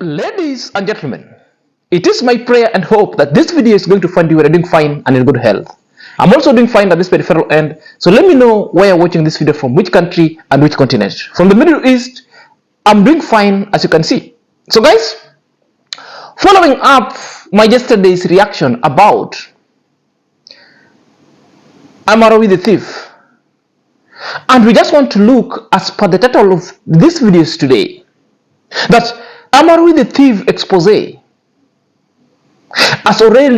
Ladies and gentlemen, it is my prayer and hope that this video is going to find you doing fine and in good health. I'm also doing fine at this peripheral end, so let me know where you're watching this video from, which country and which continent. From the Middle East, I'm doing fine as you can see. So guys, following up my yesterday's reaction about Iammarwa the thief, and we just want to look as per the title of this videos today, that Iammarwa the thief expose has already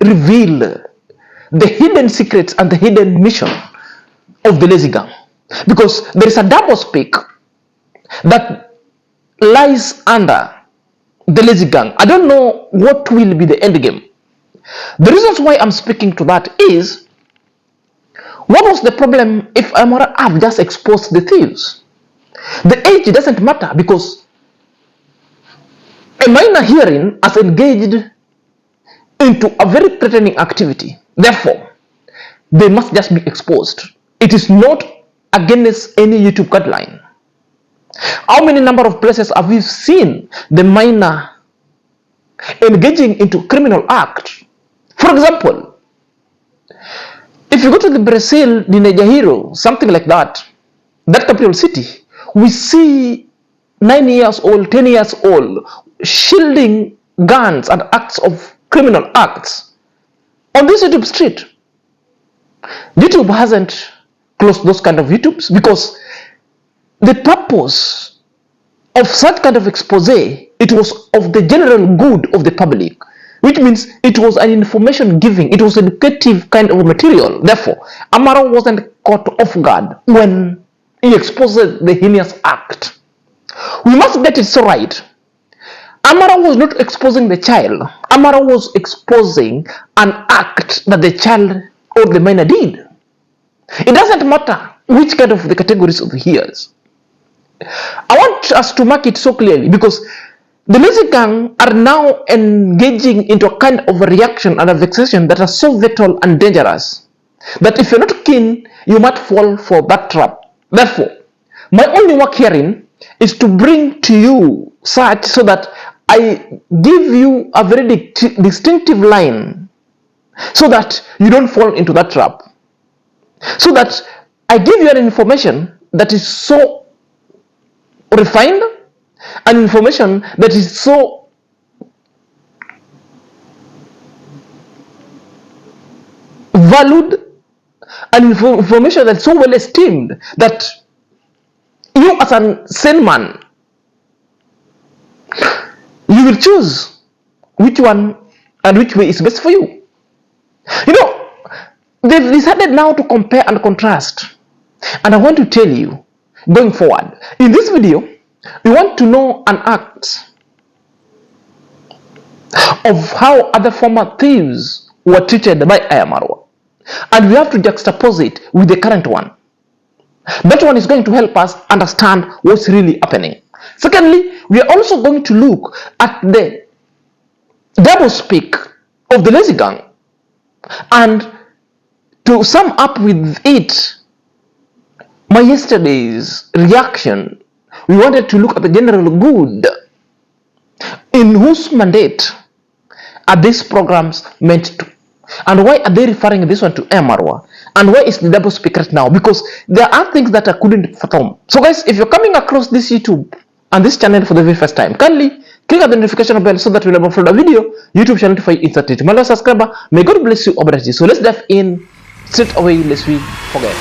revealed the hidden secrets and the hidden mission of the Lazy Gang, because there is a double speak that lies under the Lazy Gang. I don't know what will be the end game. The reasons why I'm speaking to that is, what was the problem if Iammarwa have just exposed the thieves? The age doesn't matter, because a minor hearing has engaged into a very threatening activity. Therefore, they must just be exposed. It is not against any YouTube guideline. How many number of places have we seen the minor engaging into criminal act? For example, if you go to the Brazil, the Nigeria, something like that, that capital city, we see 9 years old, 10 years old, shielding guns and acts of criminal acts on this YouTube street. YouTube hasn't closed those kind of YouTubes, because the purpose of such kind of expose, it was of the general good of the public, which means it was an information giving, it was educative kind of material. Therefore, Iammarwa wasn't caught off guard when he exposed the heinous act. We must get it so right. Iammarwa was not exposing the child. Iammarwa was exposing an act that the child or the minor did. It doesn't matter which kind of the categories of the hears. I want us to mark it so clearly, because the Lazy Gang are now engaging into a kind of a reaction and a vexation that are so vital and dangerous that if you're not keen, you might fall for that trap. Therefore, my only work herein is to bring to you such so that I give you a very distinctive line so that you don't fall into that trap. So that I give you an information that is so refined, an information that is so valued, an information that's so well esteemed that you as a sane man, you will choose which one and which way is best for you. You know, they've decided now to compare and contrast. And I want to tell you, going forward, in this video, we want to know an act of how other former thieves were treated by Iammarwa. And we have to juxtapose it with the current one. That one is going to help us understand what's really happening. Secondly, we are also going to look at the double speak of the Lazy Gang. And to sum up with it, my yesterday's reaction, we wanted to look at the general good. In whose mandate are these programs meant to? And why are they referring this one to Iammarwa? And why is the double speak right now? Because there are things that I couldn't fathom. So guys, if you're coming across this YouTube and this channel for the very first time, kindly click on the notification bell so that whenever I upload a video, YouTube shall notify you instantly. To my last subscriber, may God bless you abundantly. So let's dive in straight away, lest we forget.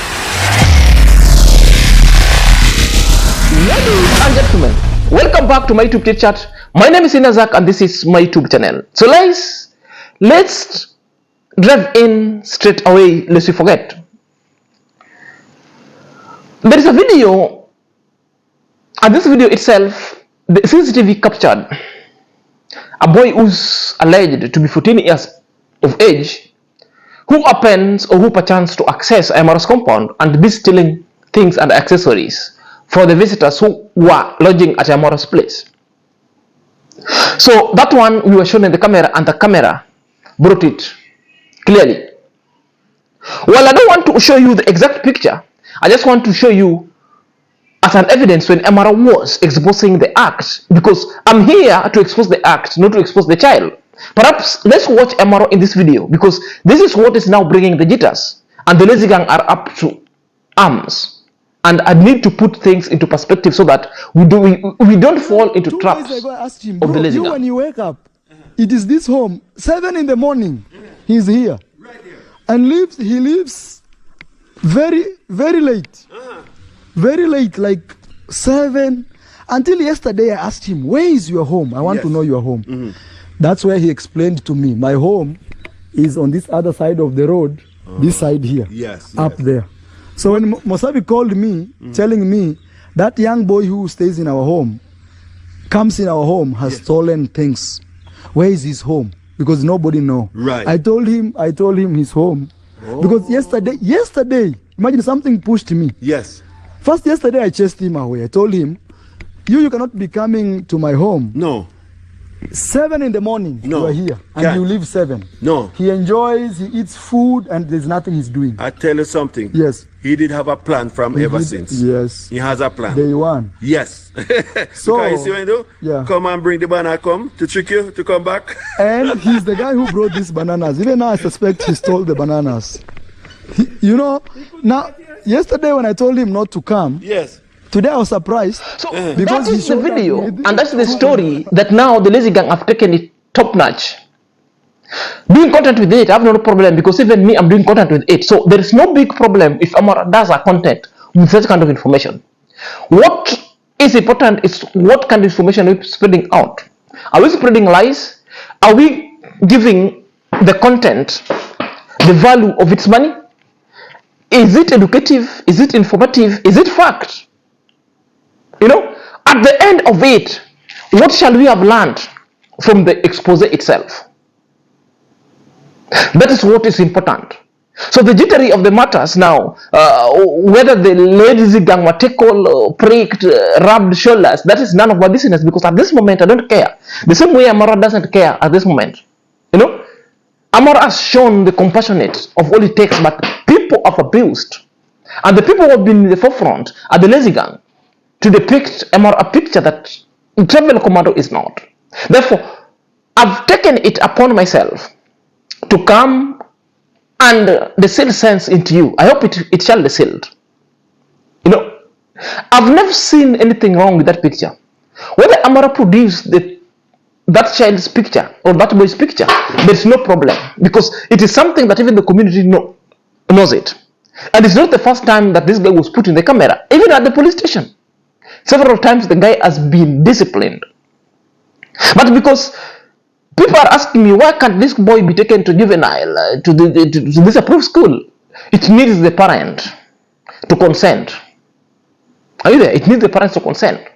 Ladies and gentlemen, welcome back to my YouTube chat. My name is Inazak and this is my YouTube channel. So guys, let's dive in straight away, lest we forget. There is a video, and this video itself, the CCTV captured a boy who's alleged to be 14 years of age, who happens or who perchance to access Iammarwa's compound and be stealing things and accessories for the visitors who were lodging at Iammarwa's place. So that one we were shown in the camera, and the camera brought it clearly. Well, I don't want to show you the exact picture. I just want to show you as an evidence when Iammarwa was exposing the act, because I'm here to expose the act, not to expose the child. Perhaps let's watch Iammarwa in this video, because this is what is now bringing the jitters, and the lazy gang are up to arms. And I need to put things into perspective so that we don't fall into traps ago, I asked him, of the lazy gang. When you wake up, it is this home, 7 in the morning, he's here. Right here. And he lives very, very late. Very late, like 7. Until yesterday, I asked him, where is your home? I want to know your home. That's where he explained to me, my home is on this other side of the road, this side here, up there. So when Mosabi called me, telling me that young boy who stays in our home, comes in our home, has stolen things. Where is his home? Because nobody know. Right. I told him his home. Because yesterday, imagine something pushed me. Yes. First, yesterday I chased him away. I told him, you cannot be coming to my home. No. 7 in the morning, you are here, and you leave 7. No. He enjoys, he eats food, and there's nothing he's doing. I tell you something. Yes. He did have a plan from ever since. Yes. He has a plan. Day one. Yes. So, because you see what you do? Yeah. Come and bring the banana, come to trick you to come back. And he's the guy who brought these bananas. Even now I suspect he stole the bananas. You know, now, yesterday when I told him not to come, Yes. today I was surprised. So because that is the video, that and that's the story that now the lazy gang have taken it top notch. Doing content with it, I have no problem, because even me, I'm doing content with it. So there is no big problem if Iammarwa does a content with such kind of information. What is important is what kind of information are we spreading out? Are we spreading lies? Are we giving the content the value of its money? Is it educative? Is it informative? Is it fact? You know, at the end of it, what shall we have learned from the expose itself? That is what is important. So the jittery of the matters now, whether the lazy gang were tickled, pricked, rubbed shoulders, that is none of our business, because at this moment I don't care. The same way Iammarwa doesn't care at this moment. You know, Iammarwa has shown the compassionate of all it takes, but people have abused. And the people who have been in the forefront are the lazy gang, to depict a picture that Travel Commando is not. Therefore, I've taken it upon myself to come and distill sense into you. I hope it shall distill. You know, I've never seen anything wrong with that picture. Whether Iammarwa produced that child's picture or that boy's picture, there's no problem, because it is something that even the community knows it. And it's not the first time that this guy was put in the camera, even at the police station. Several times the guy has been disciplined. But because people are asking me, why can't this boy be taken to juvenile, to this approved school? It needs the parent to consent. Are you there? It needs the parents to consent.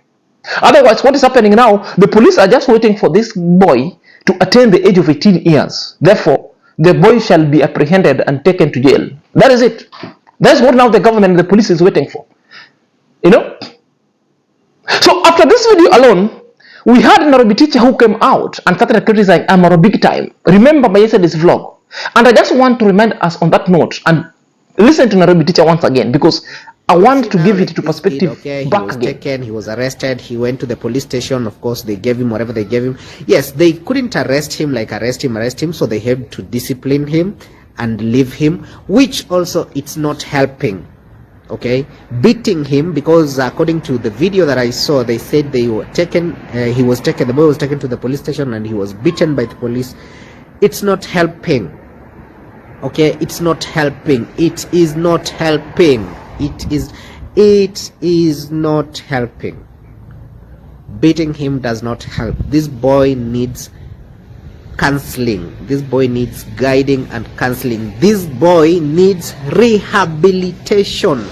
Otherwise, what is happening now, the police are just waiting for this boy to attain the age of 18 years. Therefore, the boy shall be apprehended and taken to jail. That is it. That's what now the government and the police is waiting for. You know? So after this video alone, we had a Nairobi teacher who came out and started criticizing Iammarwa big time. Remember my yesterday's vlog. And I just want to remind us on that note and listen to Nairobi teacher once again, because I want to give it to perspective back again. He was arrested. He went to the police station. Of course, they gave him whatever they gave him. Yes, they couldn't arrest him, like arrest him. So they had to discipline him and leave him, which also it's not helping. Okay, beating him, because according to the video that I saw, they said they were taken. The boy was taken to the police station and he was beaten by the police. It's not helping. Okay, it's not helping. It is not helping. It is not helping. Beating him does not help. This boy needs counseling. This boy needs guiding and counseling. This boy needs rehabilitation.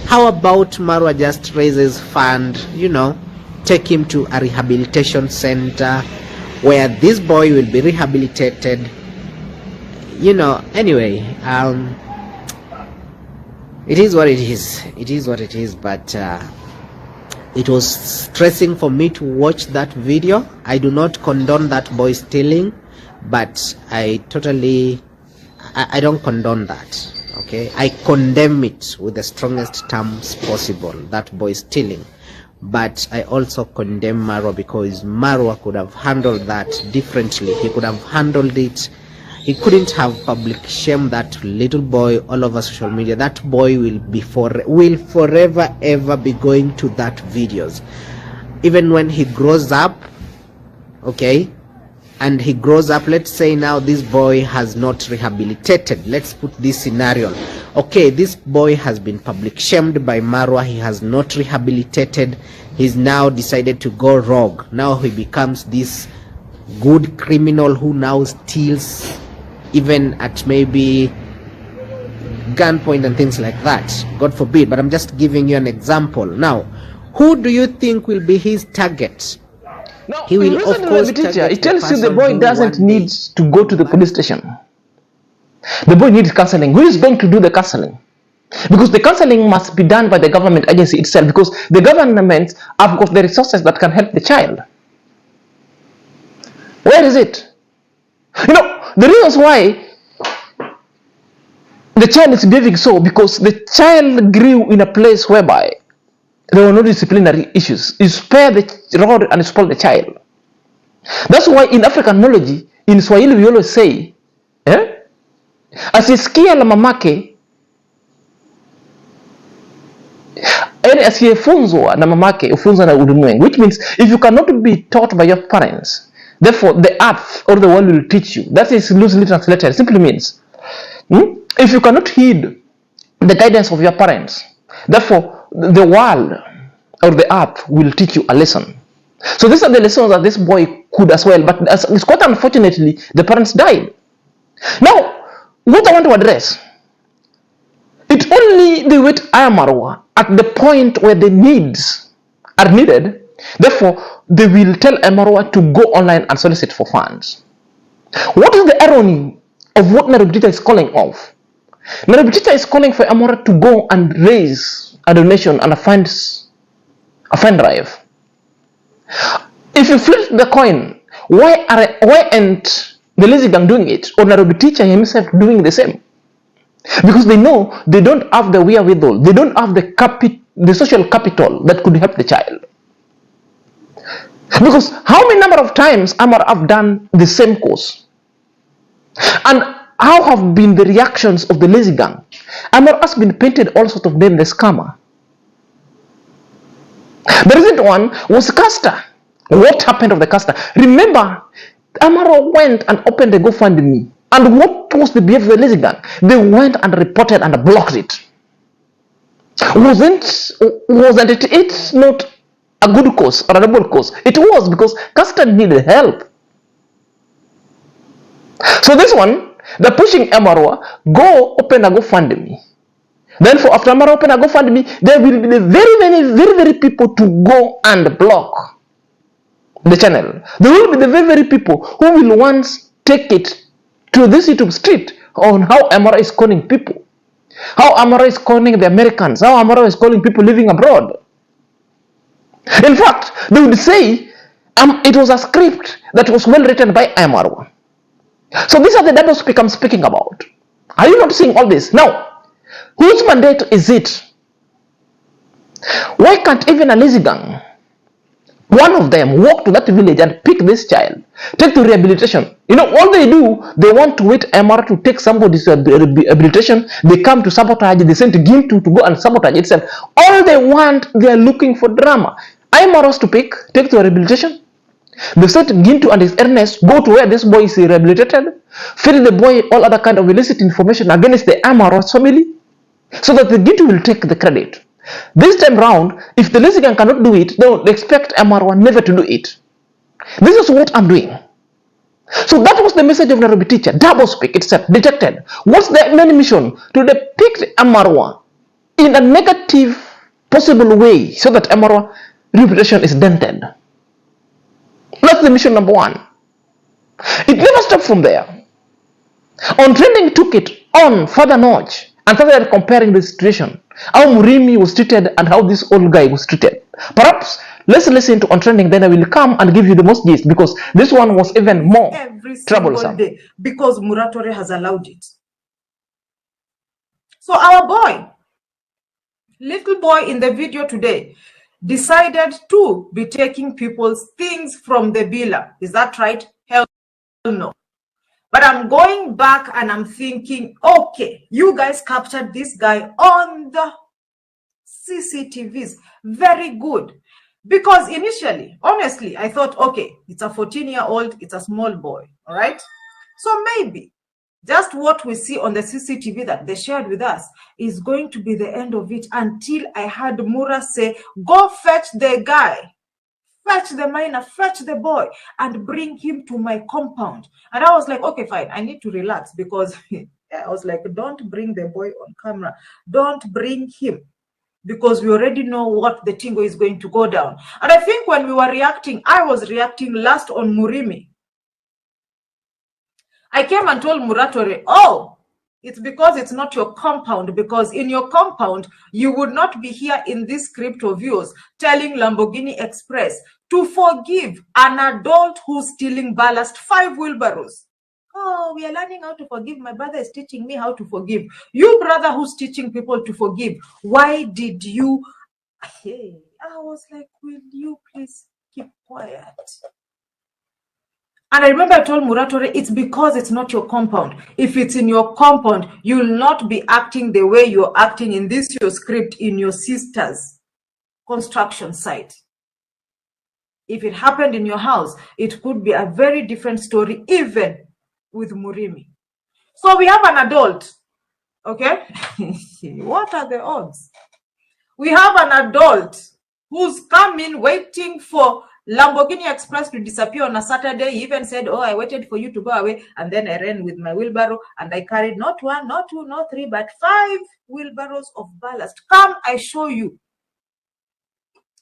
How about Marwa just raises fund, you know, take him to a rehabilitation center where this boy will be rehabilitated, you know. Anyway, it is what it is. It is what it is. But it was stressing for me to watch that video. I do not condone that boy stealing, but I don't condone that. Okay, I condemn it with the strongest terms possible, that boy stealing. But I also condemn Marwa because Marwa could have handled that differently. He could have handled it. He couldn't have public shamed that little boy all over social media. That boy will forever ever be going to that videos. Even when he grows up, okay, and he grows up, let's say now this boy has not rehabilitated. Let's put this scenario. Okay, this boy has been public shamed by Marwa. He has not rehabilitated. He's now decided to go rogue. Now he becomes this good criminal who now steals even at maybe gunpoint and things like that. God forbid, but I'm just giving you an example. Now, who do you think will be his target? Now, He will of course target it tells the you the person boy who doesn't one day- need to go to the police station. The boy needs counseling. Who is going to do the counseling? Because the counseling must be done by the government agency itself, because the government have got the resources that can help the child. Where is it? You know, the reasons why the child is behaving so, because the child grew in a place whereby there were no disciplinary issues. You spare the rod and spoil the child. That's why in African knowledge, in Swahili we always say, asisikia la mamake, yani asiyefunzwa na mamake ufunzwa na ulimwengu, which means if you cannot be taught by your parents, therefore the earth or the world will teach you. That is loosely translated. It simply means if you cannot heed the guidance of your parents, therefore the world or the earth will teach you a lesson. So these are the lessons that this boy could as well, but it's quite unfortunately the parents died. Now, what I want to address, it only they wait Iammarwa at the point where the needs are needed. Therefore, they will tell Iammarwa to go online and solicit for funds. What is the irony of what Narubitita is calling of? Narubitita is calling for Iammarwa to go and raise a donation and a fund drive. If you flip the coin, why aren't the lazy gang doing it, or Narubitita himself doing the same? Because they know they don't have the wherewithal, they don't have the social capital that could help the child. Because how many number of times Iammarwa have done the same course? And how have been the reactions of the lazy gang? Iammarwa has been painted all sorts of names, the scammer. The recent one was Caster. What happened of the Caster? Remember, Iammarwa went and opened the GoFundMe. And what was the behavior of the lazy gang? They went and reported and blocked it. Wasn't it not a good cause or a noble cause? It was, because Caster needed help. So this one, they're pushing Iammarwa, go open a GoFundMe. Then after Iammarwa open a GoFundMe, there will be the very people to go and block the channel. There will be the very people who will once take it to this YouTube street on how Iammarwa is calling people, how Iammarwa is calling the Americans, how Iammarwa is calling people living abroad. In fact, they would say it was a script that was well written by Iammarwa. So these are the double speak I'm speaking about. Are you not seeing all this? Now, whose mandate is it? Why can't even a lazy gang, one of them, walk to that village and pick this child, take to rehabilitation? You know, all they do, they want to wait Iammarwa to take somebody's rehabilitation. They come to sabotage. They send Gintu to go and sabotage itself. All they want, they are looking for drama. Iammarwa to pick, take to rehabilitation. They sent Gintu and his Ernest go to where this boy is rehabilitated, feed the boy all other kind of illicit information against the Iammarwa's family, so that the Gintu will take the credit. This time round, if the lazy gang cannot do it, they will expect Iammarwa never to do it. This is what I'm doing. So that was the message of Nairobi teacher. Double speak itself detected. What's the main mission? To depict Iammarwa in a negative possible way, so that Iammarwa reputation is dented. That's the mission number one. It never stopped from there. On trending took it on further notch and started comparing the situation, how Murimi was treated and how this old guy was treated. Perhaps let's listen to on trending, then I will come and give you the most gist, because this one was even more every single troublesome. day, because Muratore has allowed it. So our boy, little boy in the video today, decided to be taking people's things from the Bila. Is that right? Hell no. But I'm going back and I'm thinking, okay, you guys captured this guy on the CCTVs. Very good. Because initially, honestly, I thought, okay, it's a 14-year-old, it's a small boy, all right? So maybe just what we see on the CCTV that they shared with us is going to be the end of it, until I heard Mura say, go fetch the guy, fetch the minor, fetch the boy, and bring him to my compound. And I was like, okay, fine, I need to relax, because I was like, don't bring the boy on camera. Don't bring him, because we already know what the tingo is going to go down. And I think when we were reacting, I was reacting last on Murimi. I came and told Muratore, oh, it's because it's not your compound, because in your compound, you would not be here in this script of yours telling Lamborghini Express to forgive an adult who's stealing ballast 5 wheelbarrows. Oh, we are learning how to forgive. My brother is teaching me how to forgive. You, brother, who's teaching people to forgive, why did you? Hey, I was like, will you please keep quiet? And I remember I told Muratore, it's because it's not your compound. If it's in your compound, you'll not be acting the way you're acting in this your script in your sister's construction site. If it happened in your house, it could be a very different story, even with Murimi. So we have an adult, okay? What are the odds? We have an adult who's coming waiting for Lamborghini Express to disappear on a Saturday. He even said, oh, I waited for you to go away, and then I ran with my wheelbarrow and I carried not 1, not 2, not 3, but 5 wheelbarrows of ballast. Come, I show you.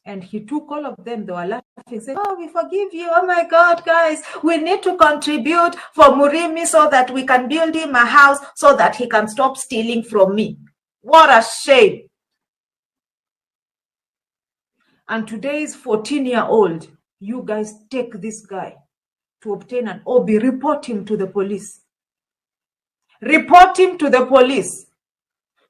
And he took all of them. They were laughing, saying, oh, we forgive you. Oh my God, guys, we need to contribute for Murimi so that we can build him a house so that he can stop stealing from me. What a shame. And today's 14-year-old, you guys take this guy to obtain an OB, report him to the police. Report him to the police.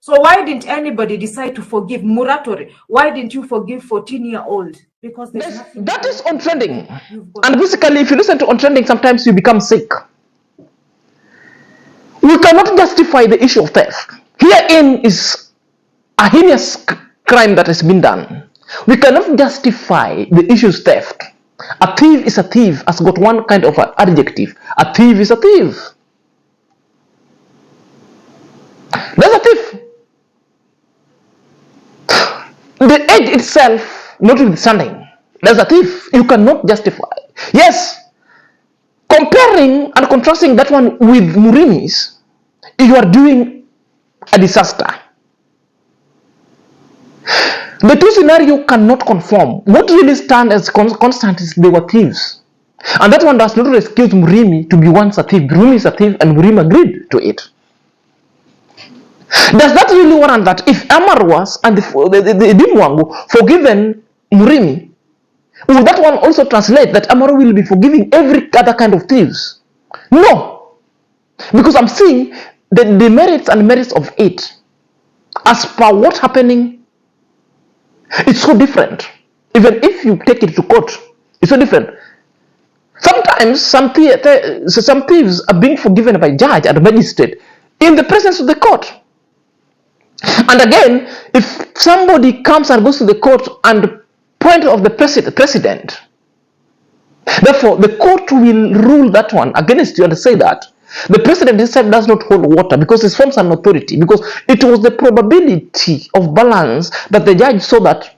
So why didn't anybody decide to forgive Muratore? Why didn't you forgive 14-year-old? Because there's nothing. That is on trending. And basically, if you listen to on trending, sometimes you become sick. We cannot justify the issue of theft. Herein is a heinous crime that has been done. We cannot justify the issue's theft. A thief is a thief has got one kind of an adjective. A thief is a thief. There's a thief. The age itself, notwithstanding, there's a thief. You cannot justify. Yes, comparing and contrasting that one with Murimi's, you are doing a disaster. The two scenarios cannot conform. What really stands as constant is they were thieves. And that one does not excuse Murimi to be once a thief. Murimi is a thief and Murimi agreed to it. Does that really warrant that if Iammarwa and the Dimwangu forgiven Murimi, will that one also translate that Iammarwa will be forgiving every other kind of thieves? No. Because I'm seeing the merits and merits of it. As per what's happening, it's so different. Even if you take it to court, it's so different. Sometimes some thieves are being forgiven by judge and magistrate in the presence of the court. And again, if somebody comes and goes to the court and point of the president, therefore the court will rule that one against you and say that the president himself does not hold water because he forms an authority, because it was the probability of balance that the judge saw that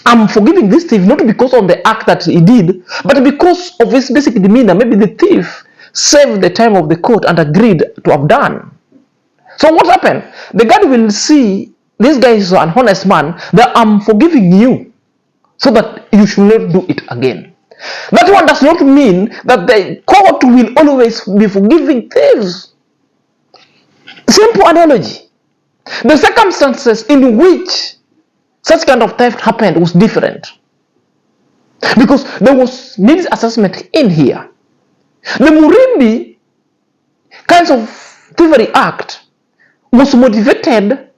I'm forgiving this thief not because of the act that he did, but because of his basic demeanor. Maybe the thief saved the time of the court and agreed to have done. So what happened? The God will see this guy is an honest man, that I'm forgiving you so that you should not do it again. That one does not mean that the court will always be forgiving thieves. Simple analogy. The circumstances in which such kind of theft happened was different, because there was needs assessment in here. The Murimi kinds of thievery act was motivated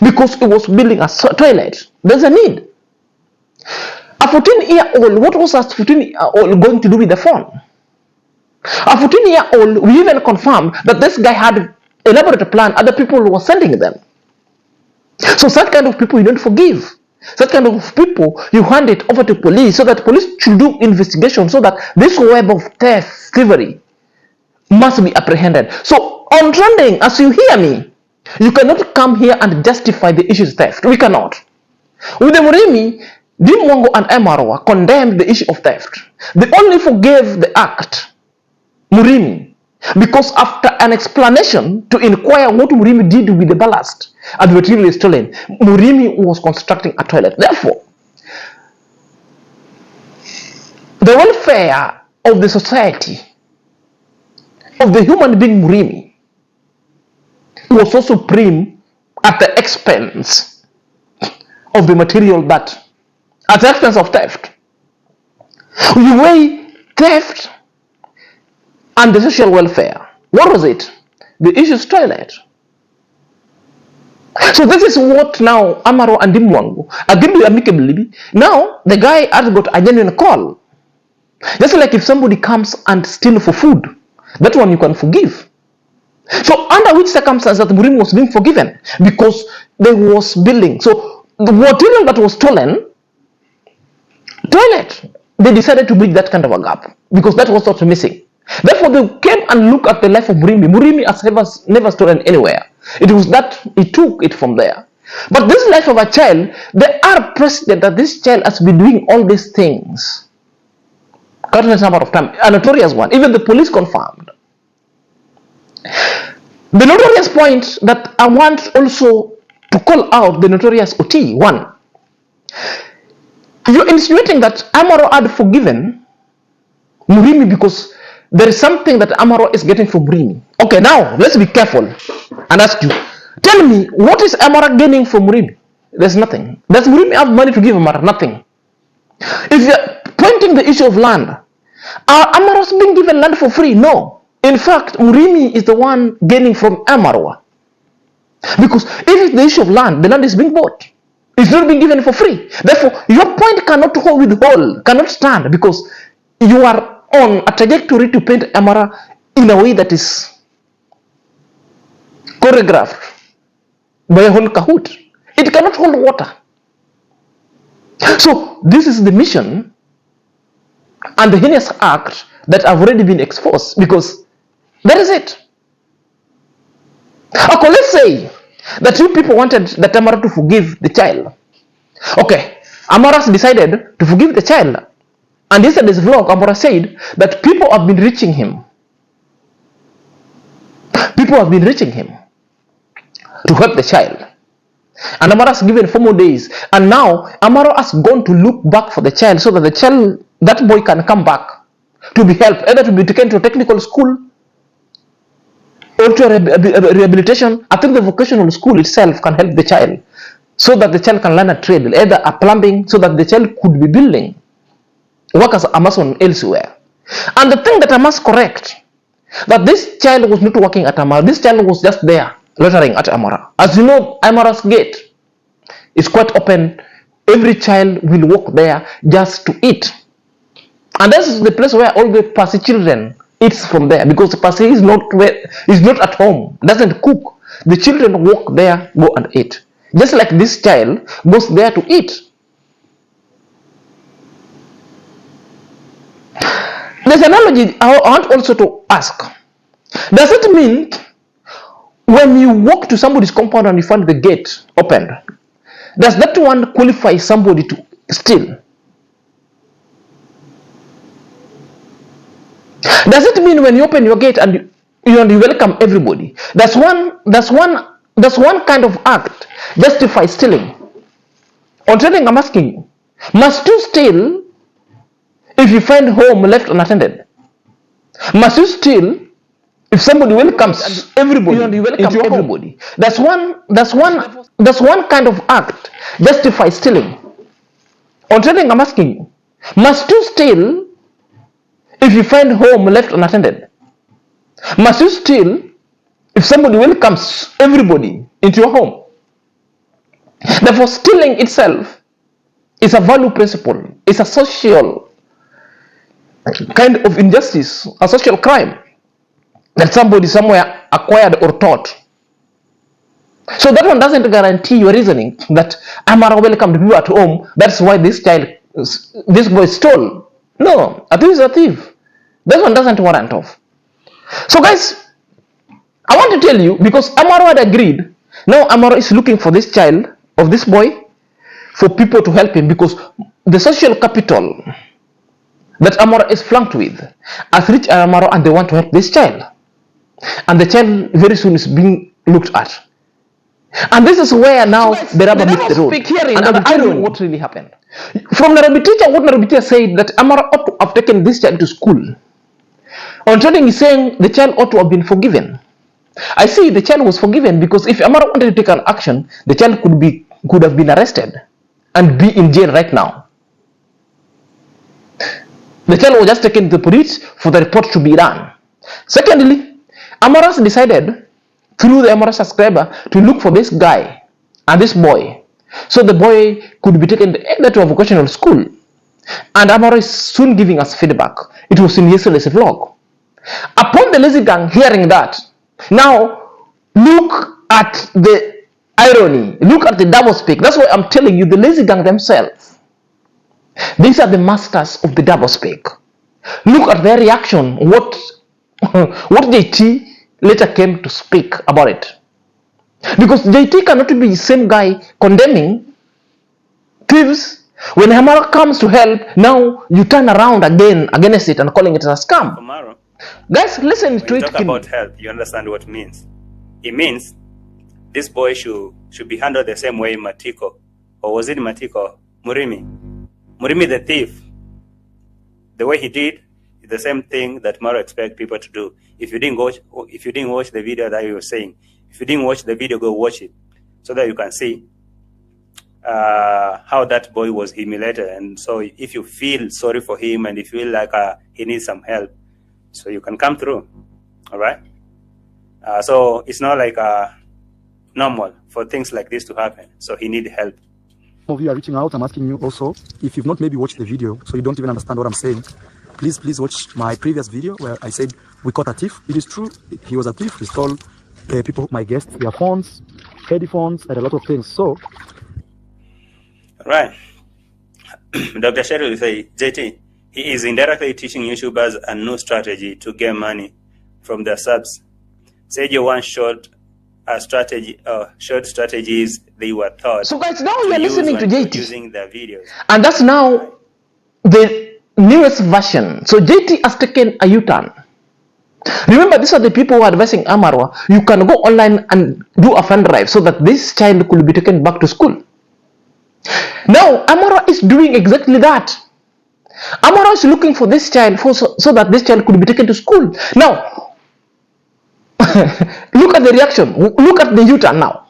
because it was building a toilet. There's a need. A 14-year-old, what was a 14-year-old going to do with the phone? A 14-year-old, we even confirmed that this guy had elaborate plan, other people were sending them. So such kind of people you don't forgive. Such kind of people you hand it over to police so that police should do investigation so that this web of theft, slavery must be apprehended. So on trending, as you hear me, you cannot come here and justify the issue of theft. We cannot. With the Murimi, Dimwango and Iammarwa condemned the issue of theft. They only forgave the act, Murimi, because after an explanation to inquire what Murimi did with the ballast and the material stolen, Murimi was constructing a toilet. Therefore, the welfare of the society, of the human being Murimi, was so supreme at the expense of the material, that at the expense of theft. You weigh theft and the social welfare. What was it? The issue is toilet. So this is what now Iammarwa and Dimwango agreed amicably. Now the guy has got a genuine call. Just like if somebody comes and steals for food, that one you can forgive. So under which circumstances that Murimi was being forgiven? Because there was building. So the material that was stolen, toilet, they decided to bridge that kind of a gap because that was not missing. Therefore, they came and looked at the life of Murimi. Murimi has never stolen anywhere. It was that he took it from there. But this life of a child, there are precedent that this child has been doing all these things. Countless number of times, a notorious one. Even the police confirmed. The notorious point that I want also to call out the notorious OT one. You're insinuating that Iammarwa had forgiven Murimi because there is something that Iammarwa is getting from Murimi. Okay, now let's be careful and ask you. Tell me, what is Iammarwa gaining from Murimi? There's nothing. Does Murimi have money to give Iammarwa? Nothing. If you're pointing the issue of land, are Iammarwa's being given land for free? No. In fact, Murimi is the one gaining from Iammarwa. Because if it's the issue of land, the land is being bought. It's not being given for free. Therefore, your point cannot hold, cannot stand, because you are on a trajectory to paint Iammarwa in a way that is choreographed by a whole Kahoot. It cannot hold water. So this is the mission and the heinous act that have already been exposed, because that is it. Okay, let's say that you people wanted that Iammarwa to forgive the child. Okay, Iammarwa decided to forgive the child, and yesterday's vlog, Iammarwa said that people have been reaching him. People have been reaching him to help the child. And Iammarwa has given 4 more days. And now Iammarwa has gone to look back for the child so that the child, that boy, can come back to be helped, either to be taken to a technical school or to a rehabilitation. I think the vocational school itself can help the child so that the child can learn a trade, either a plumbing, so that the child could be building, work as a mason elsewhere. And the thing that I must correct, that this child was not working at Iammarwa. This child was just there, loitering at Iammarwa. As you know, Iammarwa's gate is quite open. Every child will walk there just to eat. And this is the place where all the Pasi children eats from there, because the Pasi is not at home, doesn't cook. The children walk there, go and eat. Just like this child goes there to eat. There's an analogy I want also to ask. Does it mean when you walk to somebody's compound and you find the gate opened, does that one qualify somebody to steal? Does it mean when you open your gate and you welcome everybody, that's one kind of act justify stealing? On training, I'm asking you, must you steal if you find home left unattended? Must you steal if somebody welcomes everybody and you welcome everybody? That's one kind of act justify stealing. On training, I'm asking you, must you steal if you find home left unattended? Must you steal if somebody welcomes everybody into your home. Therefore, stealing itself is a value principle, it's a social kind of injustice, a social crime that somebody somewhere acquired or taught. So that one doesn't guarantee your reasoning that Iammarwa welcomed people at home, that's why this boy stole. No, a thief is a thief. That one doesn't warrant off. So guys, I want to tell you, because Iammarwa had agreed, now Iammarwa is looking for this child, of this boy, for people to help him, because the social capital that Iammarwa is flanked with has reached Iammarwa and they want to help this child. And the child very soon is being looked at. And this is where now the rubber meets the road. And I'll tell you what really happened. From Nairobi teacher, what Nairobi teacher said, that Iammarwa ought to have taken this child to school. On trading is saying the child ought to have been forgiven. I see the child was forgiven, because if Iammarwa wanted to take an action, the child could have been arrested and be in jail right now. The child was just taken to the police for the report to be done. Secondly, Iammarwa decided through the Iammarwa subscriber to look for this guy and this boy, so the boy could be taken either to a vocational school. And Iammarwa is soon giving us feedback. It was in yesterday's vlog. Upon the lazy gang hearing that, now look at the irony, look at the double speak. That's why I'm telling you, the lazy gang themselves, these are the masters of the double speak. Look at their reaction, what JT later came to speak about it. Because JT cannot be the same guy condemning thieves. When Iammarwa comes to help, now you turn around again against it and calling it a scam. Tomorrow, guys, listen to when you it. talk about help, you understand what it means. It means this boy should be handled the same way Matiko, or was it Matiko? Murimi the thief. The way he did is the same thing that Maro expect people to do. If you didn't watch the video that he was saying, if you didn't watch the video, go watch it so that you can see how that boy was humiliated. And so if you feel sorry for him and you feel like he needs some help, so you can come through. All right. So it's not like normal for things like this to happen. So he needs help. Some of you are reaching out. I'm asking you also, if you've not maybe watched the video, so you don't even understand what I'm saying, please watch my previous video where I said we caught a thief. It is true, he was a thief. He stole people, my guests, their phones, headphones, and a lot of things. So, right. Dr. Sherry will say, JT, he is indirectly teaching YouTubers a new strategy to gain money from their subs. Sejo once showed a strategy, short strategies they were taught. So guys, now you are listening to JT. Using their videos. And that's now the newest version. So JT has taken a U-turn. Remember, these are the people who are advising Iammarwa. You can go online and do a fund drive so that this child could be taken back to school. Now, Iammarwa is doing exactly that. Iammarwa is looking for this child so that this child could be taken to school. Now, look at the reaction. Look at the U-turn now.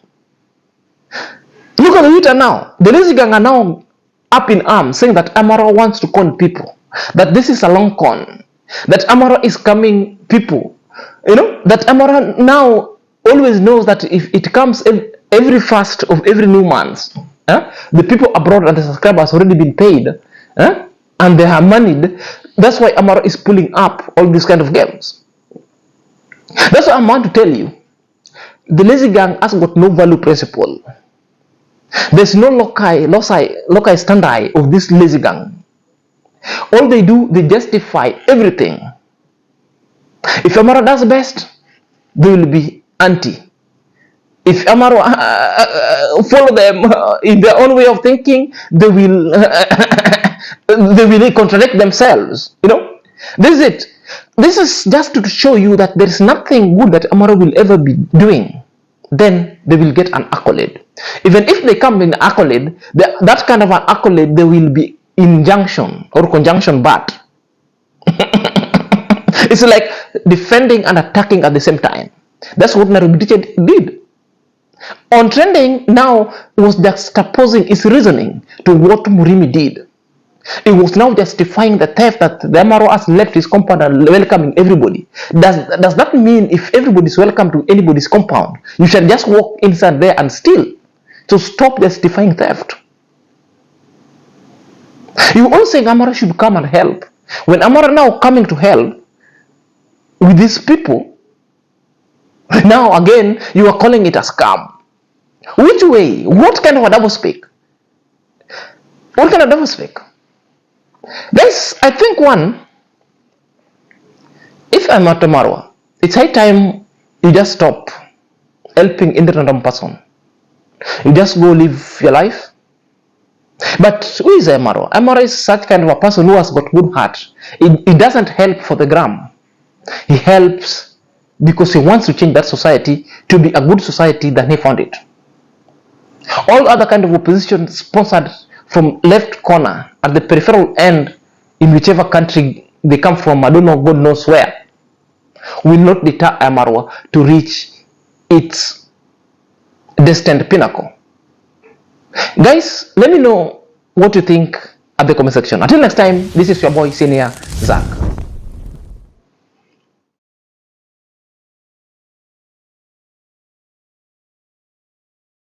Look at the U-turn now. The lazy gang are now up in arms, saying that Iammarwa wants to con people, that this is a long con, that Iammarwa is coming people. You know, that Iammarwa now always knows that if it comes every first of every new month, the people abroad and the subscribers already been paid, and they are moneyed. That's why Iammarwa is pulling up all these kind of games. That's what I want to tell you. The lazy gang has got no value principle. There's no loci standi of this lazy gang. All they do, they justify everything. If Iammarwa does best, they will be anti. If Iammarwa follow them in their own way of thinking, they will they will contradict themselves. You know, this is it. This is just to show you that there is nothing good that Iammarwa will ever be doing. Then they will get an accolade. Even if they come in accolade, that kind of an accolade, there will be injunction or conjunction bad. It's like defending and attacking at the same time. That's what Nairobi teacher did. On trending now was juxtaposing his reasoning to what Murimi did. It was now justifying the theft that the MRO has left his compound and welcoming everybody. Does that mean if everybody is welcome to anybody's compound, you should just walk inside there and steal? So stop justifying theft. You all saying Amara should come and help. When Amara now coming to help with these people, now again you are calling it a scam. Which way? What kind of a double speak? What kind of double speak? Guys, I think if I'm at Iammarwa, it's high time you just stop helping any random person. You just go live your life. But who is Iammarwa? Iammarwa is such kind of a person who has got good heart. He doesn't help for the gram. He helps because he wants to change that society to be a good society than he found it. All other kind of opposition sponsored from left corner at the peripheral end in whichever country they come from, I don't know, God knows where, will not deter Iammarwa to reach its destined pinnacle. Guys, let me know what you think at the comment section. Until next time, this is your boy Senior Zach.